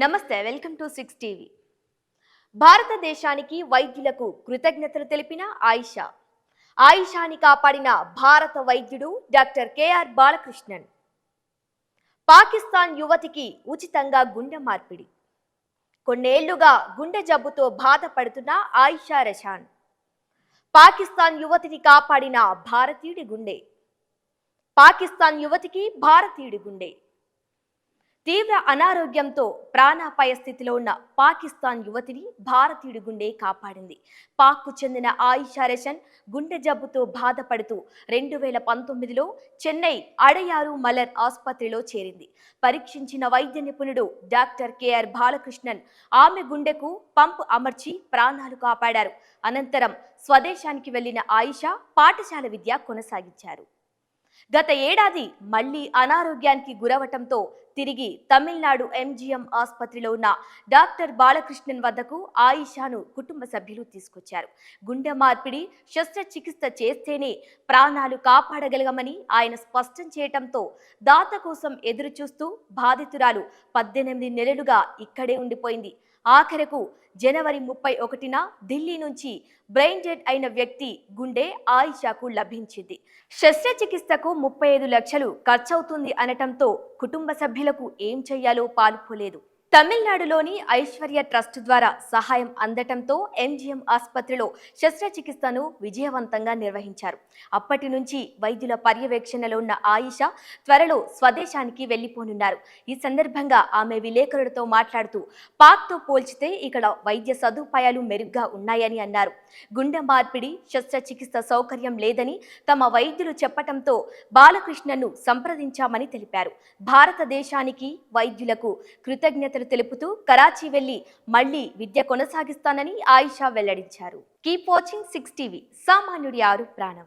నమస్తే, welcome to 6 TV. భారతదేశానికి వైద్యులకు కృతజ్ఞతలు తెలిపిన ఆయిషా. ఆయిషాని కాపాడిన భారత వైద్యుడు డాక్టర్ కేఆర్ బాలకృష్ణన్. పాకిస్తాన్ యువతికి ఉచితంగా గుండె మార్పిడి. కొన్నేళ్లుగా గుండె జబ్బుతో బాధపడుతున్న ఆయిషా రషాన్. పాకిస్తాన్ యువతిని కాపాడిన భారతీయుడి గుండె. పాకిస్తాన్ యువతికి భారతీయుడి గుండె. తీవ్ర అనారోగ్యంతో ప్రాణాపాయ స్థితిలో ఉన్న పాకిస్తాన్ యువతిని భారతీయుడి గుండె కాపాడింది. పాక్కు చెందిన ఆయిషా రషాన్ గుండె జబ్బుతో బాధపడుతూ 2019లో చెన్నై అడయారు మలర్ ఆసుపత్రిలో చేరింది. పరీక్షించిన వైద్య నిపుణుడు డాక్టర్ కేఆర్ బాలకృష్ణన్ ఆమె గుండెకు పంపు అమర్చి ప్రాణాలు కాపాడారు. అనంతరం స్వదేశానికి వెళ్లిన ఆయిషా పాఠశాల విద్య కొనసాగించారు. గత ఏడాది మళ్లీ అనారోగ్యానికి గురవటంతో తిరిగి తమిళనాడు ఎంజీఎం ఆసుపత్రిలో ఉన్న డాక్టర్ బాలకృష్ణన్ వద్దకు ఆయిషాను కుటుంబ సభ్యులు తీసుకొచ్చారు. గుండె మార్పిడి శస్త్రచికిత్స చేస్తేనే ప్రాణాలు కాపాడగలగమని ఆయన స్పష్టం చేయటంతో దాత కోసం ఎదురు చూస్తూ బాధితురాలు 18 నెలలుగా ఇక్కడే ఉండిపోయింది. ఆఖరకు జనవరి 31న ఢిల్లీ నుంచి బ్రెయిన్ డెడ్ అయిన వ్యక్తి గుండె ఆయిషాకు లభించింది. శస్త్రచికిత్సకు 35 లక్షలు ఖర్చవుతుంది అనటంతో కుటుంబ సభ్యులకు ఏం చెయ్యాలో పాలుపోలేదు. తమిళనాడులోని ఐశ్వర్య ట్రస్ట్ ద్వారా సహాయం అందటంతో ఎంజీఎం ఆసుపత్రిలో శస్త్రచికిత్సను విజయవంతంగా నిర్వహించారు. అప్పటి నుంచి వైద్యుల పర్యవేక్షణలో ఉన్న ఆయిషా త్వరలో స్వదేశానికి వెళ్లిపోనున్నారు. ఈ సందర్భంగా ఆమె విలేకరులతో మాట్లాడుతూ పాక్తో పోల్చితే ఇక్కడ వైద్య సదుపాయాలు మెరుగ్గా ఉన్నాయని అన్నారు. గుండె మార్పిడి శస్త్రచికిత్స సౌకర్యం లేదని తమ వైద్యులు చెప్పటంతో బాలకృష్ణన్ను సంప్రదించామని తెలిపారు. భారతదేశానికి వైద్యులకు కృతజ్ఞతలు తెలుపుతూ కరాచీ వెళ్లి మళ్లీ విద్య కొనసాగిస్తానని ఆయిషా వెల్లడించారు. Keep watching 6 TV. సామాన్యుడి ఆరు ప్రాణం.